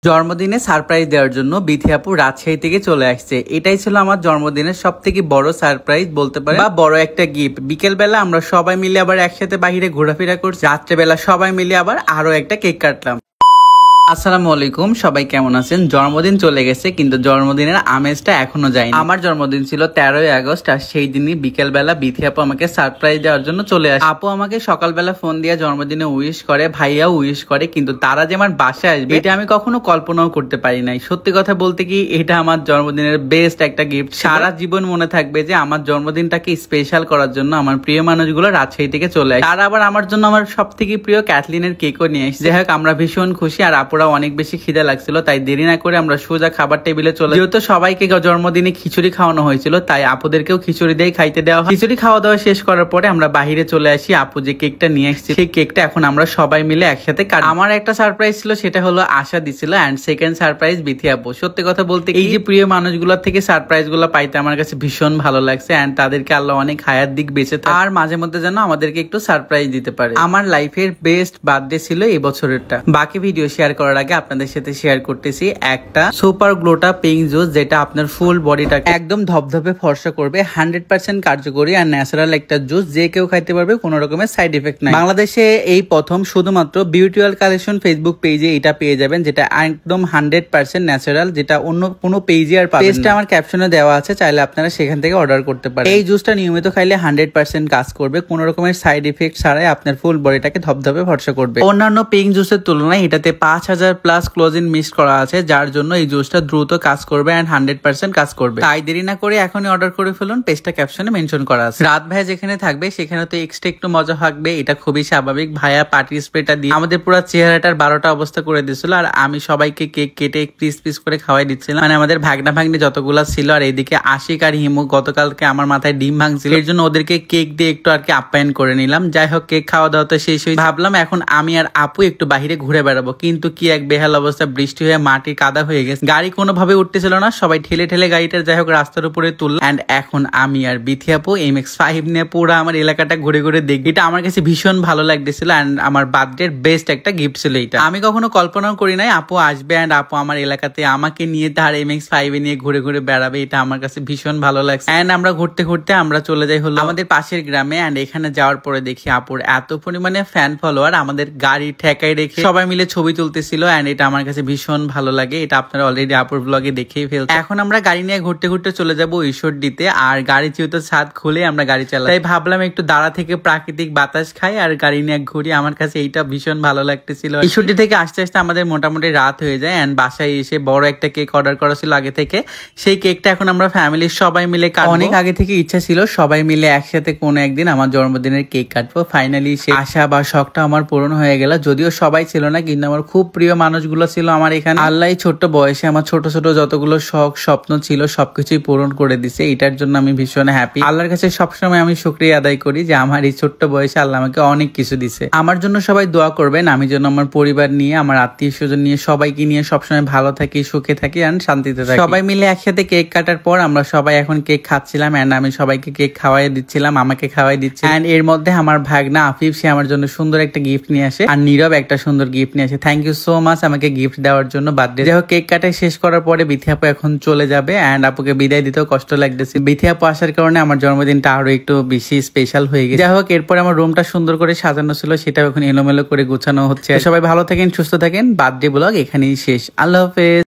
জন্মদিনে সারপ্রাইজ দেওয়ার জন্য বিথি আপু রাজশাহী থেকে চলে আসছে। এটাই ছিল আমার জন্মদিনের সব থেকে বড় সারপ্রাইজ বলতে পারে, বা বড় একটা গিফট। বিকেল বেলা আমরা সবাই মিলে আবার একসাথে বাহিরে ঘোরাফেরা করছি, রাত্রেবেলা সবাই মিলে আবার আরো একটা কেক কাটলাম। আসসালামু আলাইকুম, সবাই কেমন আছেন? জন্মদিন চলে গেছে কিন্তু জন্মদিনের আমেজটা এখনো যায়নি। আমার জন্মদিন ছিল 13ই আগস্ট, আর সেই দিনই বিকেল বেলা বিথি আপু আমাকে সারপ্রাইজ দেওয়ার জন্য চলে আসে। আপু আমাকে সকালবেলা ফোন দিয়ে জন্মদিনে উইশ করে, ভাইয়াও উইশ করে, কিন্তু তারা যে আমার বাসায় আসবে এটা আমি কখনো কল্পনাও করতে পারি নাই। সত্যি কথা বলতে কি, এটা আমার জন্মদিনের বেস্ট একটা গিফট। সারা জীবন মনে থাকবে যে আমার জন্মদিনটাকে স্পেশাল করার জন্য আমার প্রিয় মানুষগুলো রাজশাহী থেকে চলে আসে। তারা আবার আমার জন্য আমার সব থেকে প্রিয় ক্যাটলিনের কেকও নিয়ে এসেছে। যাই হোক, আমরা ভীষণ খুশি। আর আপুরা অনেক বেশি খিদে লাগছিল, তাই দেরি না করে আমরা সোজা খাবার টেবিলে চলে। যেহেতু সবাইকে জন্মদিনে খিচুড়ি খাওয়ানো হয়েছিল, তাই আপুদেরকেও খিচুড়ি দিয়ে খাইতে দেওয়া হয়। খিচুড়ি খাওয়া দাওয়া শেষ করার পরে আমরা বাহিরে চলে আসি। আপু যে কেকটা নিয়ে এসেছে সেই কেকটা এখন আমরা সবাই মিলে একসাথে কাটি। আমার একটা সারপ্রাইজ ছিল, সেটা হলো আশা দিছিল, এন্ড সেকেন্ড সারপ্রাইজ বিথি আপু। সত্যি কথা বলতে এই যে প্রিয় মানুষগুলোর থেকে সারপ্রাইজ গুলো পাইতে আমার কাছে ভীষণ ভালো লাগছে, এন্ড তাদেরকে আল্লাহ অনেক হায়াত দিক বেঁচে থাকে, আর মাঝে মধ্যে যেন আমাদেরকে একটু সারপ্রাইজ দিতে পারে। আমার লাইফের বেস্ট বার্থডে ছিল এই বছরেরটা। বাকি ভিডিও শেয়ার করার আগে আপনাদের সাথে শেয়ার করতেছি একটা সুপার গ্লোটা পিঙ্ক জুস, যেটা আপনার ফুল বডিটাকে একদম ধপধপে ফর্সা করবে। 100% কার্যকরী আর ন্যাচারাল একটা জুস, যে কেউ খাইতে পারবে, কোনো রকমের সাইড এফেক্ট নাই। বাংলাদেশে এই প্রথম শুধুমাত্র বিউটিওয়াল কালেকশন ফেসবুক পেজে এটা পেয়ে যাবেন, যেটা একদম 100% ন্যাচারাল, যেটা অন্য কোনো পেজে আর পাবেন না। পেজটা আমার ক্যাপশনে দেওয়া আছে, চাইলে আপনারা সেখান থেকে অর্ডার করতে পারেন। এই জুসটা নিয়মিত খাইলে 100% কাজ করবে, কোনো রকমের সাইড এফেক্ট ছাড়াই আপনার ফুল বডিটাকে ধপধপে ফর্সা করবে। অন্যান্য পিঙ্ক জুসের তুলনায় এটাতে 5000+ ক্লোজিন মিক্স করা আছে, যার জন্য এই জুসটা দ্রুত কাজ করবে এন্ড 100% কাজ করবে। তাই দেরি না করে এখনই অর্ডার করে ফেলুন, পেজটা ক্যাপশনে মেনশন করা আছে। রাত ভাইয়া যেখানে থাকবে সেখানে তো এক্সট্রা একটু মজা থাকবে, এটা খুবই স্বাভাবিক। ভাইয়া পার্টি স্প্রেটা দিয়ে আমাদের পুরো চেহারাটার 12টা অবস্থা করে দিচ্ছিল, আর আমি সবাইকে কেক কেটে পিস পিস করে খাওয়াই দিচ্ছিলাম। মানে আমাদের ভাগনা ভাগ্নি যতগুলা ছিল, আর এইদিকে আশিক আর হিমু গতকালকে আমার মাথায় ডিম ভাঙছিল, এর জন্য ওদেরকে কেক দিয়ে একটু আর কি আপ্যায়ন করে নিলাম। যাই হোক, কেক খাওয়া দাওয়া তো শেষ হয়ে ভাবলাম এখন আমি আর আপু একটু বাহিরে ঘুরে বেড়াবো, কিন্তু কি এক বেহাল অবস্থা, বৃষ্টি হয়ে মাটি কাদা হয়ে গেছে, গাড়ি কোনোভাবে উঠতেছিল না, সবাই ঠেলে ঠেলে গাড়িটা যাই হোক রাস্তার উপরে তুললাম। এন্ড এখন আমি আর বিথি আপু MX-5 নিয়ে পুরো আমার এলাকাটা ঘুরে ঘুরে দেখি। এটা আমার কাছে ভীষণ ভালো লাগতেছিল, এন্ড আমার বার্থডের বেস্ট একটা গিফট ছিল এটা। আমি কখনো কল্পনাও করি নাই আপু আসবে, এন্ড আপু আমার এলাকাতে আমাকে নিয়ে তার MX-5 নিয়ে ঘুরে ঘুরে বেড়াবে। এটা আমার কাছে ভীষণ ভালো লাগছে। এন্ড আমরা ঘুরতে ঘুরতে আমরা চলে যাই হলো আমাদের পাশের গ্রামে, এন্ড এখানে যাওয়ার পরে দেখি আপুর এত পরিমাণে ফ্যান ফলোয়ার, আমাদের গাড়ি ঠেকাই রেখে সবাই মিলে ছবি তুলতেছিল, এন্ড এটা আমার কাছে ভীষণ ভালো লাগে। এটা আপনারা অলরেডি আপুর ব্লগে দেখেই ফেলছেন। এখন আমরা গাড়ি নিয়ে ঘুরতে ঘুরতে চলে যাবো ঈশ্বরদীতে, আর গাড়ি যেহেতু ছাদ খুলে আমরা গাড়ি চালাই, তাই ভাবলাম একটু দাঁড়া থেকে প্রাকৃতিক বাতাস খাই আর গাড়ি নিয়ে ঘুরি। আমার কাছে এইটা ভীষণ ভালো লাগতেছিল। ঈশ্বরদী থেকে আসতে আসতে আমাদের মোটামুটি রাত হয়ে যায়, এন্ড বাসায় এসে বড় একটা কেক অর্ডার করা ছিল আগে থেকে। সেই কেকটা এখন আমরা ফ্যামিলির সবাই মিলে কাটবো। অনেক আগে থেকে ইচ্ছা ছিল সবাই মিলে একসাথে কোনো একদিন আমার জন্মদিনের কেক কাটবো। ফাইনালি সে আশা বা শখটা আমার পূরণ হয়ে গেল। যদিও সবাই ছিল না, কিন্তু আমার খুব প্রিয় মানুষগুলো ছিল আমার এখানে। আল্লাহ ছোট্ট বয়সে আমার ছোট ছোট যতগুলো শখ স্বপ্ন ছিল সবকিছুই পূরণ করে দিছে। এটার জন্য আমি ভীষণ হ্যাপি। আল্লাহর কাছে সবসময় আমি শুকরিয়া আদায় করি যে আমার এই ছোট্ট বয়সে আল্লাহ আমাকে অনেক কিছু দিছে। আমার জন্য সবাই দোয়া করবেন, আমি যেন আমার পরিবার নিয়ে, আমার আত্মীয় স্বজন নিয়ে, সবাইকে নিয়ে সবসময় ভালো থাকি, সুখে থাকি আর শান্তিতে থাকি। সবাই মিলে একসাথে কেক কাটার পর আমরা সবাই এখন কেক খাচ্ছিলাম, এন্ড আমি সবাইকে কেক খাওয়াই দিচ্ছিলাম, আমাকে খাওয়াই দিচ্ছি। এন্ড এর মধ্যে আমার ভাগনা আফিফ, সে আমার জন্য সুন্দর একটা গিফট নিয়ে আসে, আর নীরব একটা সুন্দর গিফট নিয়ে আসে। থ্যাংক ইউ সো মাচ আমাকে গিফট দেওয়ার জন্য বার্থডে। যাই হোক, কেক কাটাই শেষ করার পরে বিথি আপু এখন চলে যাবে, এন্ড আপুকে বিদায় দিতেও কষ্ট লাগতেছে। বিথি আপু আসার কারণে আমার জন্মদিনটা আরো একটু বেশি স্পেশাল হয়ে গেছে। যাই হোক, এরপর আমার রুমটা সুন্দর করে সাজানো ছিল, সেটা এখন এলোমেলো করে গোছানো হচ্ছে। সবাই ভালো থাকেন, সুস্থ থাকেন। বার্থডে ব্লগ এখানেই শেষ। আল্লাহ হাফেজ।